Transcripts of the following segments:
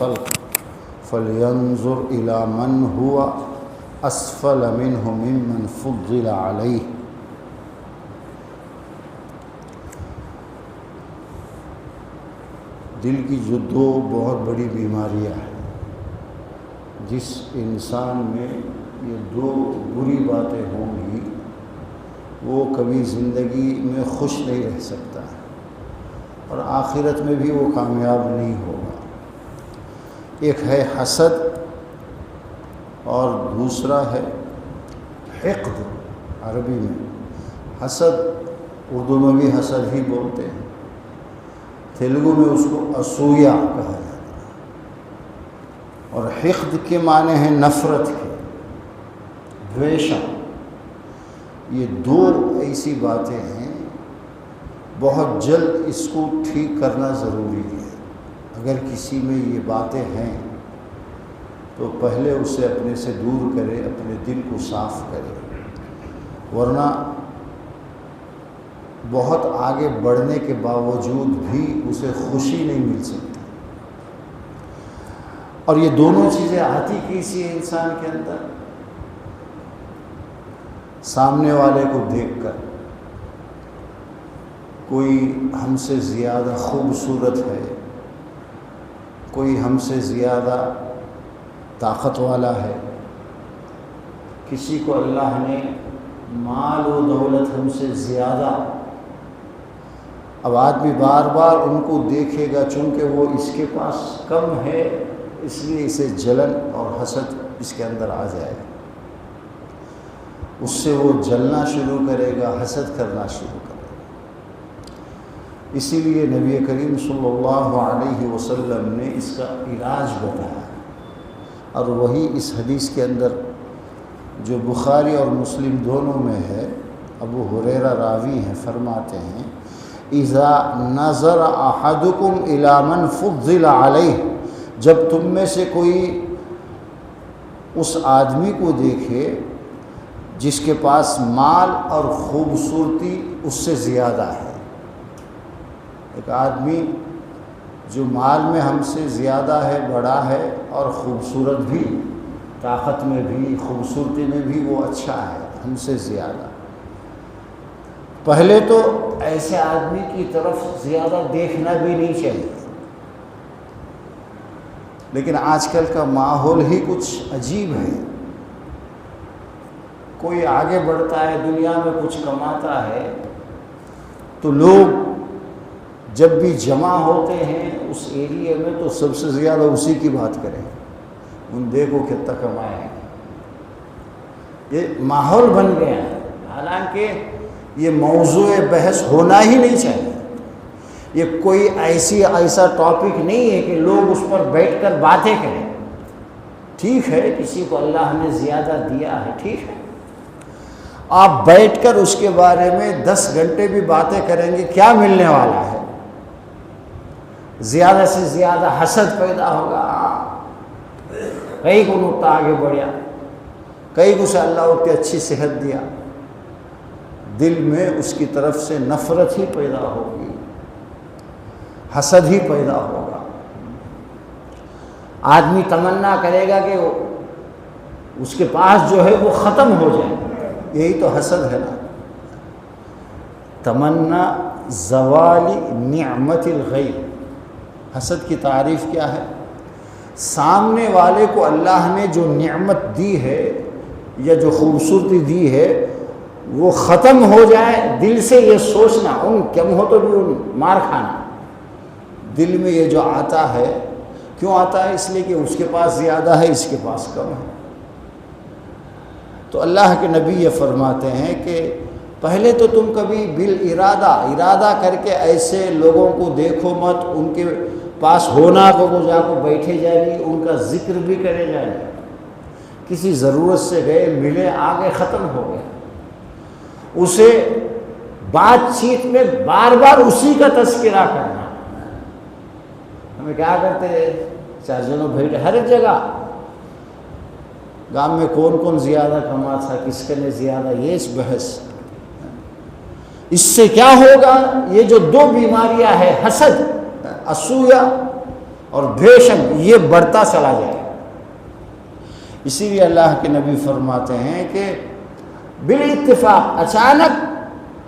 الخلق فلينظر إلى من هو أسفل منه ممن فضل عليه۔ دل کی جو دو بہت بڑی بیماریاں ہیں، جس انسان میں یہ دو بری باتیں ہوں گی وہ کبھی زندگی میں خوش نہیں رہ سکتا اور آخرت میں بھی وہ کامیاب نہیں ہوگا۔ ایک ہے حسد اور دوسرا ہے حقد۔ عربی میں حسد، اردو میں بھی حسد ہی بولتے ہیں، تیلگو میں اس کو اسویا کہا جاتا ہے، اور حقد کے معنی ہیں نفرت کے، دویشہ۔ یہ دو ایسی باتیں ہیں بہت جلد اس کو ٹھیک کرنا ضروری ہے۔ اگر کسی میں یہ باتیں ہیں تو پہلے اسے اپنے سے دور کرے، اپنے دل کو صاف کرے، ورنہ بہت آگے بڑھنے کے باوجود بھی اسے خوشی نہیں مل سکتی۔ اور یہ دونوں چیزیں آتی کیسی ہیں انسان کے اندر؟ سامنے والے کو دیکھ کر، کوئی ہم سے زیادہ خوبصورت ہے، کوئی ہم سے زیادہ طاقت والا ہے، کسی کو اللہ نے مال و دولت ہم سے زیادہ، اب آدمی بار بار ان کو دیکھے گا، چونکہ وہ اس کے پاس کم ہے اس لیے اسے جلن اور حسد اس کے اندر آ جائے گا، اس سے وہ جلنا شروع کرے گا، حسد کرنا شروع کرے گا۔ اسی لیے نبی کریم صلی اللہ علیہ وسلم نے اس کا علاج بتایا، اور وہی اس حدیث کے اندر جو بخاری اور مسلم دونوں میں ہے، ابو ہریرہ راوی ہیں، فرماتے ہیں اذا نظر احدکم الی من فضل علیہ، جب تم میں سے کوئی اس آدمی کو دیکھے جس کے پاس مال اور خوبصورتی اس سے زیادہ ہے۔ ایک آدمی جو مال میں ہم سے زیادہ ہے، بڑا ہے، اور خوبصورت بھی، طاقت میں بھی، خوبصورتی میں بھی وہ اچھا ہے ہم سے زیادہ، پہلے تو ایسے آدمی کی طرف زیادہ دیکھنا بھی نہیں چاہیے، لیکن آج کل کا ماحول ہی کچھ عجیب ہے۔ کوئی آگے بڑھتا ہے، دنیا میں کچھ کماتا ہے، تو لوگ جب بھی جمع ہوتے ہیں اس ایریے میں تو سب سے زیادہ اسی کی بات کریں، ان دیکھو کتنا کمایا ہے۔ یہ ماحول بن گیا ہے، حالانکہ یہ موضوع بحث ہونا ہی نہیں چاہیے۔ یہ کوئی ایسا ٹاپک نہیں ہے کہ لوگ اس پر بیٹھ کر باتیں کریں۔ ٹھیک ہے، کسی کو اللہ نے زیادہ دیا ہے، ٹھیک ہے، آپ بیٹھ کر اس کے بارے میں 10 گھنٹے بھی باتیں کریں گے، کیا ملنے والا ہے؟ زیادہ سے زیادہ حسد پیدا ہوگا، کئی کو نقطہ آگے بڑھیا، کئی کو سے اللہ اتنی اچھی صحت دیا، دل میں اس کی طرف سے نفرت ہی پیدا ہوگی، حسد ہی پیدا ہوگا۔ آدمی تمنا کرے گا کہ اس کے پاس جو ہے وہ ختم ہو جائے، یہی تو حسد ہے نا۔ تمنا زوال نعمت الغیر، حسد کی تعریف کیا ہے؟ سامنے والے کو اللہ نے جو نعمت دی ہے یا جو خوبصورتی دی ہے وہ ختم ہو جائے، دل سے یہ سوچنا، ان کم ہو تو بھی ان مار کھانا، دل میں یہ جو آتا ہے، کیوں آتا ہے؟ اس لیے کہ اس کے پاس زیادہ ہے، اس کے پاس کم ہے۔ تو اللہ کے نبی یہ فرماتے ہیں کہ پہلے تو تم کبھی ارادہ کر کے ایسے لوگوں کو دیکھو مت، ان کے پاس ہونا کو وہ جا کو بیٹھے جائیں، ان کا ذکر بھی کرے جائیں، کسی ضرورت سے گئے، ملے، آگے، ختم ہو گیا، اسے بات چیت میں بار بار اسی کا تذکرہ کرنا۔ ہمیں کیا کرتے ہیں، 4 جنوں بیٹھے ہر ایک جگہ، گاؤں میں کون کون زیادہ کما تھا، کس کے نے زیادہ، یہ اس بحث۔ اس سے کیا ہوگا؟ یہ جو 2 بیماریاں ہیں، حسد، اسویا، اور بھیشن یہ بڑھتا چلا جائے. اسی لیے اللہ کے نبی فرماتے ہیں کہ بالاتفاق اچانک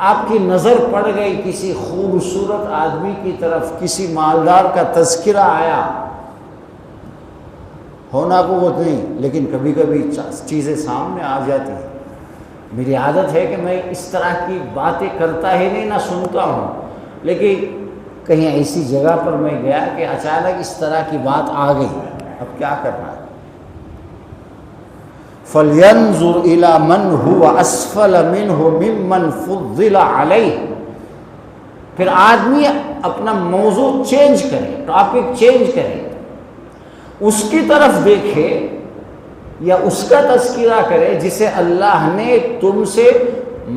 آپ کی نظر پڑ گئی کسی خوبصورت آدمی کی طرف، کسی مالدار کا تذکرہ آیا، ہونا قوت نہیں لیکن کبھی کبھی چیزیں سامنے آ جاتی ہیں. میری عادت ہے کہ میں اس طرح کی باتیں کرتا ہی نہیں، نہ سنتا ہوں، لیکن کہیں ایسی جگہ پر میں گیا کہ اچانک اس طرح کی بات آ گئی، اب کیا کرنا ہے؟ فَلْيَنْظُرْ إِلَى مَنْ هُوَ أَسْفَلَ مِنْهُ مِمَّنْ فُضِّلَ عَلَيْهِ. پھر آدمی اپنا موضوع چینج کرے، ٹاپک چینج کرے، اس کی طرف دیکھے یا اس کا تذکرہ کرے جسے اللہ نے تم سے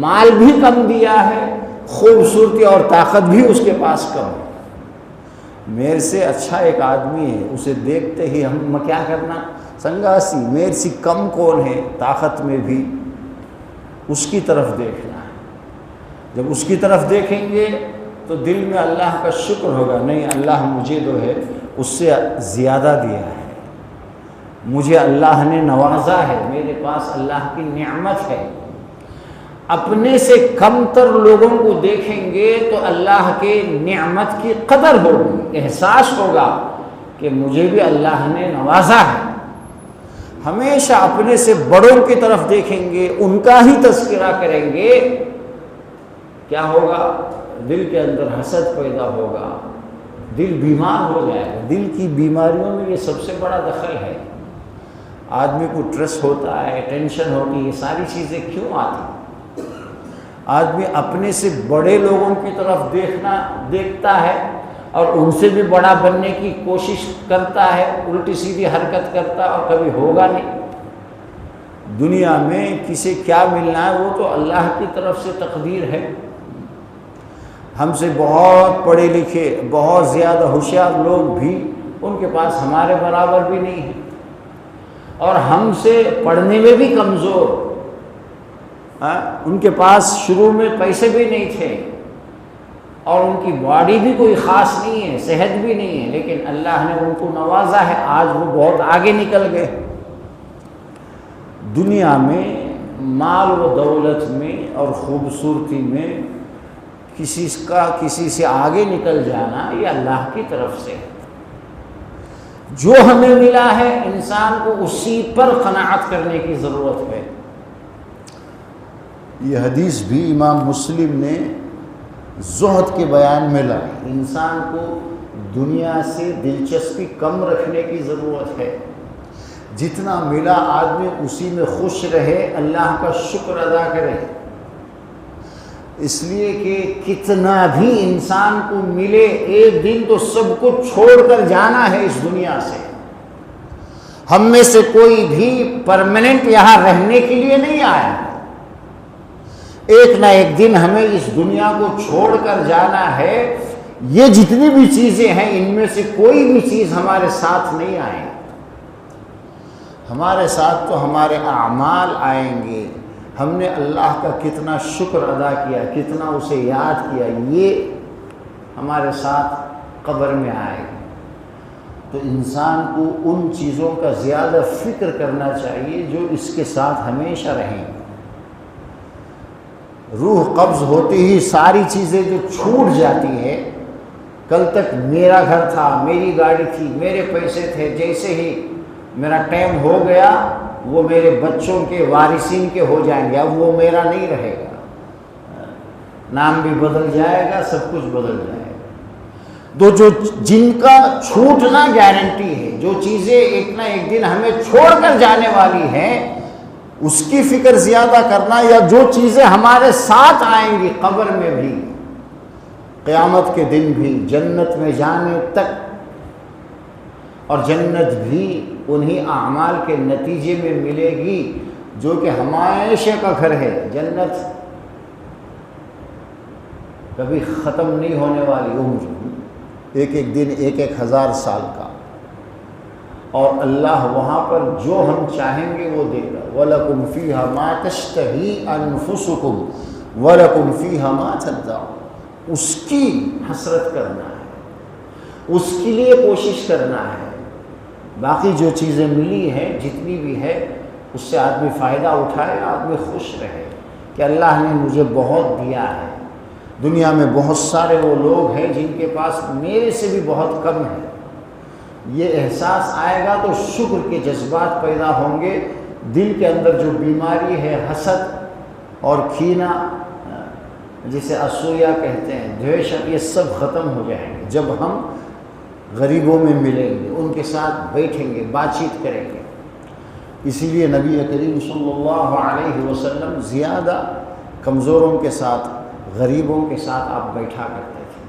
مال بھی کم دیا ہے، خوبصورتی اور طاقت بھی اس کے پاس کم ہے. میرے سے اچھا ایک آدمی ہے، اسے دیکھتے ہی ہم کیا کرنا؟ سنگاسی میرے سے کم کون ہے طاقت میں بھی، اس کی طرف دیکھنا ہے. جب اس کی طرف دیکھیں گے تو دل میں اللہ کا شکر ہوگا، نہیں اللہ مجھے جو ہے اس سے زیادہ دیا ہے، مجھے اللہ نے نوازا ہے، میرے پاس اللہ کی نعمت ہے. اپنے سے کم تر لوگوں کو دیکھیں گے تو اللہ کے نعمت کی قدر ہوگی، احساس ہوگا کہ مجھے بھی اللہ نے نوازا ہے. ہمیشہ اپنے سے بڑوں کی طرف دیکھیں گے، ان کا ہی تذکرہ کریں گے، کیا ہوگا؟ دل کے اندر حسد پیدا ہوگا، دل بیمار ہو جائے گا. دل کی بیماریوں میں یہ سب سے بڑا دخل ہے. آدمی کو سٹریس ہوتا ہے، ٹینشن ہوتی ہے، یہ ساری چیزیں کیوں آتی؟ آدمی اپنے سے بڑے لوگوں کی طرف دیکھتا ہے اور ان سے بھی بڑا بننے کی کوشش کرتا ہے، الٹی سیدھی حرکت کرتا ہے اور کبھی ہوگا نہیں. دنیا میں کسے کیا ملنا ہے وہ تو اللہ کی طرف سے تقدیر ہے. ہم سے بہت پڑھے لکھے، بہت زیادہ ہوشیار لوگ بھی ان کے پاس ہمارے برابر بھی نہیں ہیں، اور ہم سے پڑھنے میں بھی کمزور. ان کے پاس شروع میں پیسے بھی نہیں تھے اور ان کی باڈی بھی کوئی خاص نہیں ہے، صحت بھی نہیں ہے، لیکن اللہ نے ان کو نوازا ہے، آج وہ بہت آگے نکل گئے. دنیا میں مال و دولت میں اور خوبصورتی میں کسی سے آگے نکل جانا یہ اللہ کی طرف سے ہے. جو ہمیں ملا ہے انسان کو اسی پر قناعت کرنے کی ضرورت ہے. یہ حدیث بھی امام مسلم نے زہد کے بیان میں لائی. انسان کو دنیا سے دلچسپی کم رکھنے کی ضرورت ہے. جتنا ملا آدمی اسی میں خوش رہے، اللہ کا شکر ادا کرے. اس لیے کہ کتنا بھی انسان کو ملے ایک دن تو سب کو چھوڑ کر جانا ہے اس دنیا سے. ہم میں سے کوئی بھی پرماننٹ یہاں رہنے کے لیے نہیں آیا. ایک نہ ایک دن ہمیں اس دنیا کو چھوڑ کر جانا ہے. یہ جتنی بھی چیزیں ہیں ان میں سے کوئی بھی چیز ہمارے ساتھ نہیں آئے. ہمارے ساتھ تو ہمارے اعمال آئیں گے. ہم نے اللہ کا کتنا شکر ادا کیا، کتنا اسے یاد کیا، یہ ہمارے ساتھ قبر میں آئے گا. تو انسان کو ان چیزوں کا زیادہ فکر کرنا چاہیے جو اس کے ساتھ ہمیشہ رہیں. روح قبض ہوتی ہی ساری چیزیں جو چھوٹ جاتی ہے، کل تک میرا گھر تھا، میری گاڑی تھی، میرے پیسے تھے، جیسے ہی میرا ٹائم ہو گیا وہ میرے بچوں کے وارثین کے ہو جائیں گے، اب وہ میرا نہیں رہے گا. نام بھی بدل جائے گا، سب کچھ بدل جائے گا. تو جن کا چھوٹنا گارنٹی ہے، جو چیزیں ایک نہ ایک دن ہمیں چھوڑ کر جانے والی ہیں، اس کی فکر زیادہ کرنا، یا جو چیزیں ہمارے ساتھ آئیں گی قبر میں بھی، قیامت کے دن بھی، جنت میں جانے تک. اور جنت بھی انہی اعمال کے نتیجے میں ملے گی جو کہ ہمیشہ کا گھر ہے. جنت کبھی ختم نہیں ہونے والی عمر، ایک ایک دن 1000 سال کا. اور اللہ وہاں پر جو ہم چاہیں گے وہ دے گا. وَلَكُمْ فِيهَا مَا تَشْتَهِي أَنفُسُكُمْ وَلَكُمْ فِيهَا مَا تَدَّعُونَ. اس کی حسرت کرنا ہے. اس کے لیے کوشش کرنا ہے۔ باقی جو چیزیں ملی ہیں جتنی بھی ہے اس سے آدمی فائدہ اٹھائے، آدمی خوش رہے کہ اللہ نے مجھے بہت دیا ہے۔ دنیا میں بہت سارے وہ لوگ ہیں جن کے پاس میرے سے بھی بہت کم ہے۔ یہ احساس آئے گا تو شکر کے جذبات پیدا ہوں گے۔ دل کے اندر جو بیماری ہے حسد اور کینہ، جسے اسویا کہتے ہیں، دویش، یہ سب ختم ہو جائیں گے جب ہم غریبوں میں ملیں گے، ان کے ساتھ بیٹھیں گے، بات چیت کریں گے۔ اسی لیے نبی کریم صلی اللہ علیہ وسلم زیادہ کمزوروں کے ساتھ، غریبوں کے ساتھ آپ بیٹھا کرتے تھے۔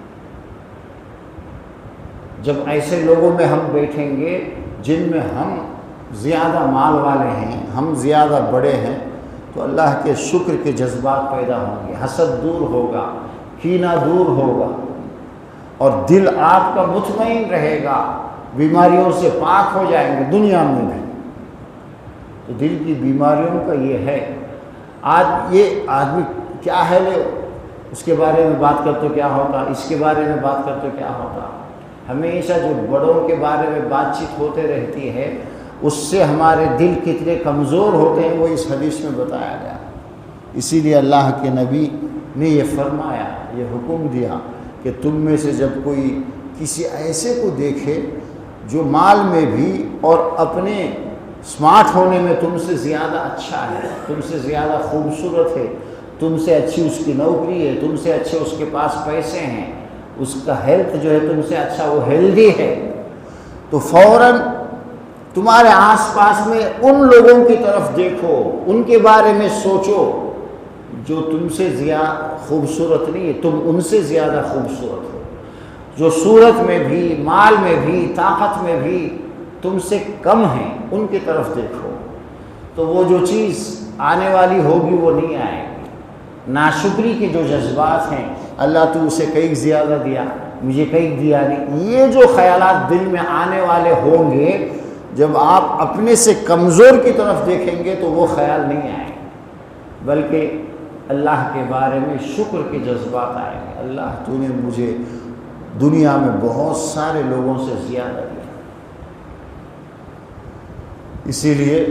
جب ایسے لوگوں میں ہم بیٹھیں گے جن میں ہم زیادہ مال والے ہیں، ہم زیادہ بڑے ہیں، تو اللہ کے شکر کے جذبات پیدا ہوں گے، حسد دور ہوگا، کینہ دور ہوگا، اور دل آپ کا مطمئن رہے گا، بیماریوں سے پاک ہو جائیں گے دنیا میں بھی۔ تو دل کی بیماریوں کا یہ ہے۔ آج یہ آدمی کیا ہے لے، اس کے بارے میں بات کر تو کیا ہوتا، اس کے بارے میں بات کر تو کیا ہوتا۔ ہمیشہ جو بڑوں کے بارے میں بات چیت ہوتے رہتی ہے اس سے ہمارے دل کتنے کمزور ہوتے ہیں، وہ اس حدیث میں بتایا گیا۔ اسی لیے اللہ کے نبی نے یہ فرمایا، یہ حکم دیا کہ تم میں سے جب کوئی کسی ایسے کو دیکھے جو مال میں بھی اور اپنے سمارٹ ہونے میں تم سے زیادہ اچھا ہے، تم سے زیادہ خوبصورت ہے، تم سے اچھی اس کی نوکری ہے، تم سے اچھے اس کے پاس پیسے ہیں، اس کا ہیلتھ جو ہے تم سے اچھا، وہ ہیلدی ہے، تو فوراً تمہارے آس پاس میں ان لوگوں کی طرف دیکھو، ان کے بارے میں سوچو جو تم سے زیادہ خوبصورت نہیں ہے، تم ان سے زیادہ خوبصورت ہو، جو صورت میں بھی، مال میں بھی، طاقت میں بھی تم سے کم ہیں، ان کی طرف دیکھو، تو وہ جو چیز آنے والی ہوگی وہ نہیں آئے گی۔ ناشکری کے جو جذبات ہیں، اللہ تو اسے کئی زیادہ دیا، مجھے کئی دیا نہیں، یہ جو خیالات دل میں آنے والے ہوں گے، جب آپ اپنے سے کمزور کی طرف دیکھیں گے تو وہ خیال نہیں آئیں گے، بلکہ اللہ کے بارے میں شکر کے جذبات آئیں گے۔ اللہ تو نے مجھے دنیا میں بہت سارے لوگوں سے زیادہ دیا۔ اسی لیے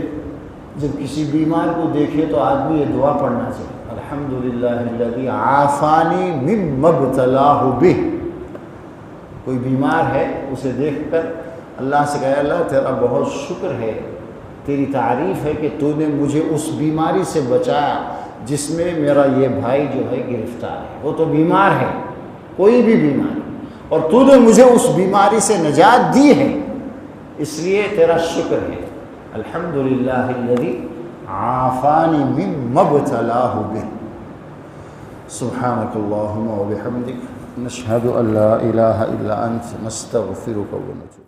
جب کسی بیمار کو دیکھے تو آدمی یہ دعا پڑھنا چاہیے، الحمدللہ الذی عافانی مما ابتلاہ بہ۔ کوئی بیمار ہے، اسے دیکھ کر اللہ سے کہے، اللہ تیرا بہت شکر ہے، تیری تعریف ہے کہ تو نے مجھے اس بیماری سے بچایا جس میں میرا یہ بھائی جو ہے گرفتار ہے، وہ تو بیمار ہے، کوئی بھی بیماری، اور تو نے مجھے اس بیماری سے نجات دی ہے، اس لیے تیرا شکر ہے۔ الحمدللہ الذی عافانی مما ابتلاہ بہ۔ سبحانک اللہم و بحمدک، نشہد ان لا الہ الا انت، نستغفرک و نتوب۔